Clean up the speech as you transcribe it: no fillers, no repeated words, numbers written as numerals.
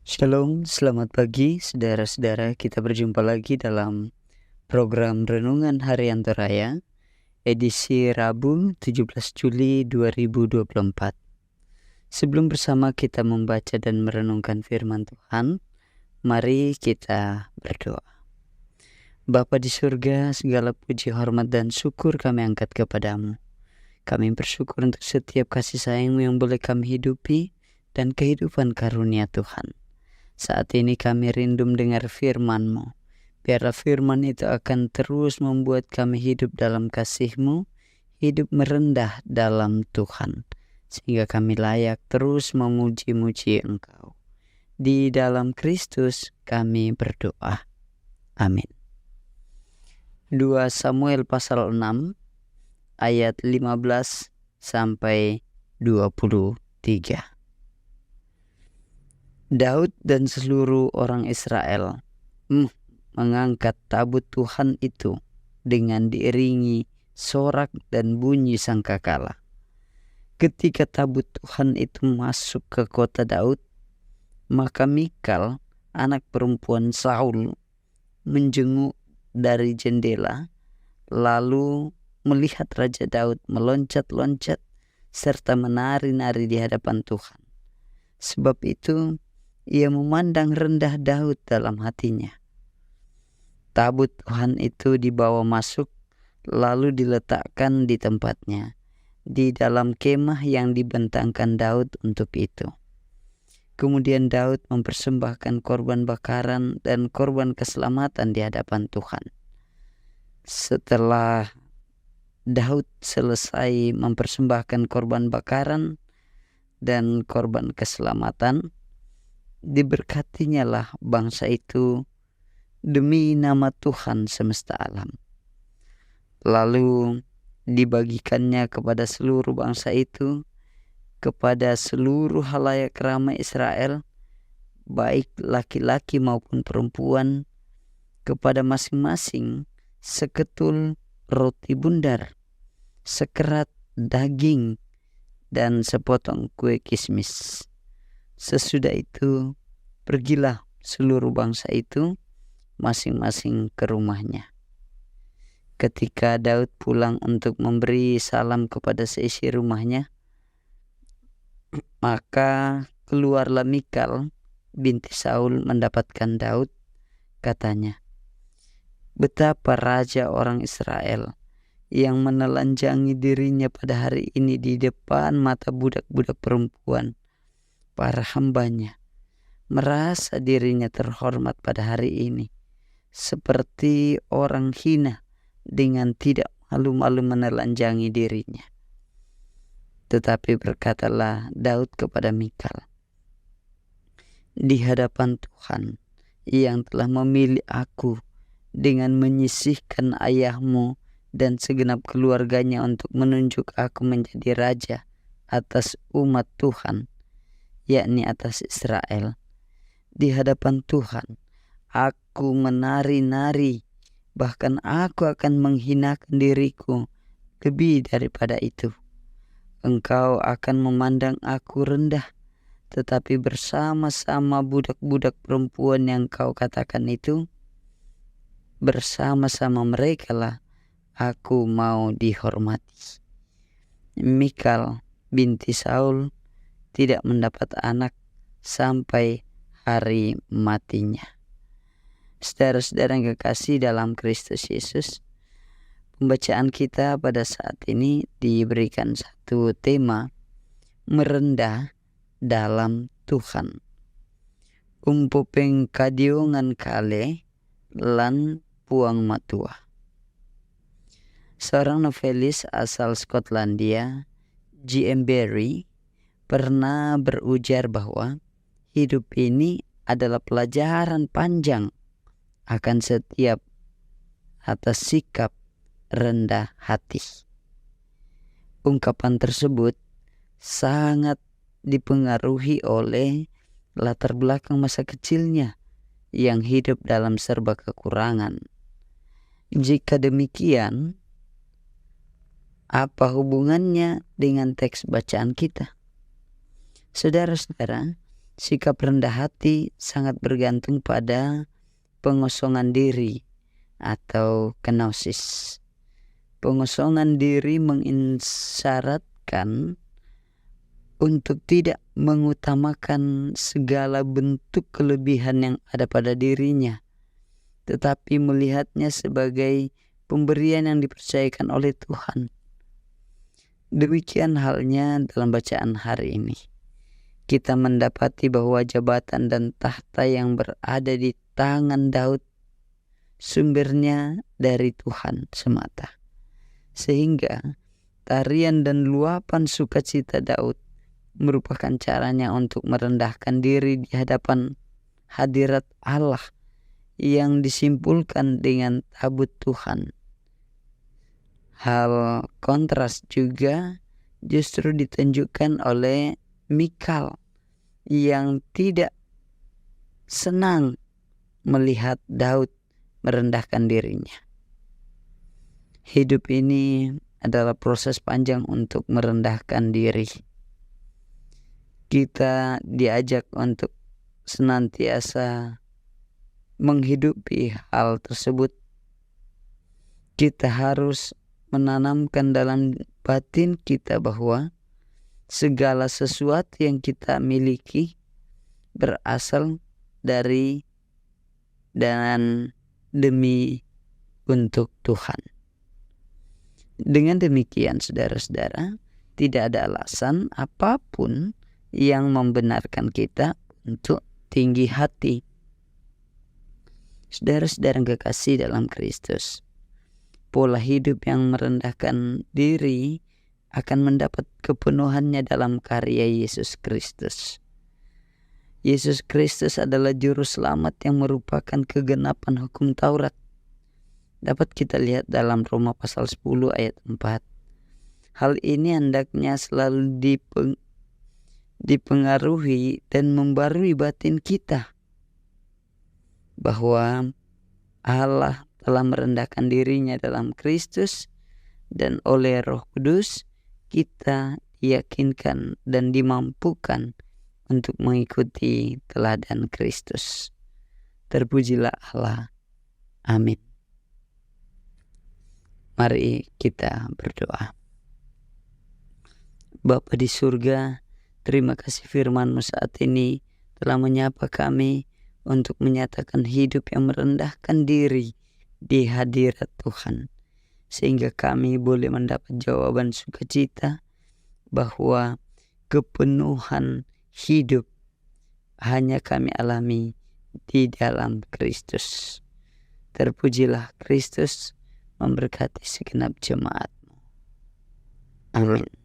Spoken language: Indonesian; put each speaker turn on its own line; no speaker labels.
Shalom, selamat pagi saudara-saudara. Kita berjumpa lagi dalam program Renungan Harian Raya edisi Rabu 17 Juli 2024. Sebelum bersama kita membaca dan merenungkan firman Tuhan, mari kita berdoa. Bapa di surga, segala puji, hormat, dan syukur kami angkat kepadamu. Kami bersyukur untuk setiap kasih sayang-Mu yang boleh kami hidupi dan kehidupan karunia Tuhan. Saat ini kami rindu mendengar firman-Mu. Biarlah firman itu akan terus membuat kami hidup dalam kasih-Mu, hidup merendah dalam Tuhan, sehingga kami layak terus memuji-muji Engkau. Di dalam Kristus kami berdoa. Amin. 2 Samuel pasal 6 ayat 15 sampai 23. Daud dan seluruh orang Israel mengangkat tabut Tuhan itu dengan diiringi sorak dan bunyi sangkakala. Ketika tabut Tuhan itu masuk ke kota Daud, maka Mikal, anak perempuan Saul, menjenguk dari jendela, lalu melihat Raja Daud meloncat-loncat serta menari-nari di hadapan Tuhan. Sebab itu ia memandang rendah Daud dalam hatinya. Tabut Tuhan itu dibawa masuk, lalu diletakkan di tempatnya, di dalam kemah yang dibentangkan Daud untuk itu. Kemudian Daud mempersembahkan korban bakaran dan korban keselamatan di hadapan Tuhan. Setelah Daud selesai mempersembahkan korban bakaran dan korban keselamatan, diberkatinya lah bangsa itu demi nama Tuhan semesta alam. Lalu dibagikannya kepada seluruh bangsa itu, kepada seluruh halayak ramai Israel, baik laki-laki maupun perempuan, kepada masing-masing seketul roti bundar, sekerat daging, dan sepotong kue kismis. Sesudah itu pergilah seluruh bangsa itu masing-masing ke rumahnya. Ketika Daud pulang untuk memberi salam kepada seisi rumahnya, maka keluarlah Mikal binti Saul mendapatkan Daud. Katanya, "Betapa raja orang Israel yang menelanjangi dirinya pada hari ini di depan mata budak-budak perempuan, para hambanya, merasa dirinya terhormat pada hari ini, seperti orang hina dengan tidak malu-malu menelanjangi dirinya." Tetapi berkatalah Daud kepada Mikal, "Di hadapan Tuhan yang telah memilih aku dengan menyisihkan ayahmu dan segenap keluarganya untuk menunjuk aku menjadi raja atas umat Tuhan, yakni atas Israel. Di hadapan Tuhan aku menari-nari, bahkan aku akan menghinakan diriku lebih daripada itu. Engkau akan memandang aku rendah, tetapi bersama-sama budak-budak perempuan yang kau katakan itu, bersama-sama mereka lah aku mau dihormati." Mikal binti Saul tidak mendapat anak sampai hari matinya. Saudara-saudara yang kekasih dalam Kristus Yesus, pembacaan kita pada saat ini diberikan satu tema, merendah dalam Tuhan. Umpupeng kadiongan kale lan puang matua. Seorang novelis asal Skotlandia, J.M. Barrie, pernah berujar bahwa hidup ini adalah pelajaran panjang akan setiap atas sikap rendah hati. Ungkapan tersebut sangat dipengaruhi oleh latar belakang masa kecilnya yang hidup dalam serba kekurangan. Jika demikian, apa hubungannya dengan teks bacaan kita? Saudara-saudara, Sikap rendah hati sangat bergantung pada pengosongan diri atau kenosis. Pengosongan diri mengisyaratkan untuk tidak mengutamakan segala bentuk kelebihan yang ada pada dirinya, tetapi melihatnya sebagai pemberian yang dipercayakan oleh Tuhan. Demikian halnya dalam bacaan hari ini. Kita mendapati bahwa jabatan dan tahta yang berada di tangan Daud sumbernya dari Tuhan semata. Sehingga tarian dan luapan sukacita Daud merupakan caranya untuk merendahkan diri di hadapan hadirat Allah yang disimpulkan dengan tabut Tuhan. Hal kontras juga justru ditunjukkan oleh Mikal yang tidak senang melihat Daud merendahkan dirinya. Hidup ini adalah proses panjang untuk merendahkan diri. Kita diajak untuk senantiasa menghidupi hal tersebut. Kita harus menanamkan dalam batin kita bahwa segala sesuatu yang kita miliki berasal dari dan demi untuk Tuhan. Dengan demikian saudara-saudara, tidak ada alasan apapun yang membenarkan kita untuk tinggi hati. Saudara-saudara yang kekasih dalam Kristus, pola hidup yang merendahkan diri akan mendapat kepenuhannya dalam karya Yesus Kristus. Yesus Kristus adalah juru selamat yang merupakan kegenapan hukum Taurat. Dapat kita lihat dalam Roma pasal 10 ayat 4. Hal ini hendaknya selalu dipengaruhi dan membarui batin kita, bahwa Allah telah merendahkan dirinya dalam Kristus, dan oleh Roh Kudus kita diyakinkan dan dimampukan untuk mengikuti teladan Kristus. Terpujilah Allah. Amin. Mari kita berdoa. Bapa di surga, terima kasih firman-Mu saat ini telah menyapa kami untuk menyatakan hidup yang merendahkan diri di hadirat Tuhan, sehingga kami boleh mendapat jawaban sukacita bahwa kepenuhan hidup hanya kami alami di dalam Kristus. Terpujilah Kristus, memberkati segenap jemaat-Mu. Amin.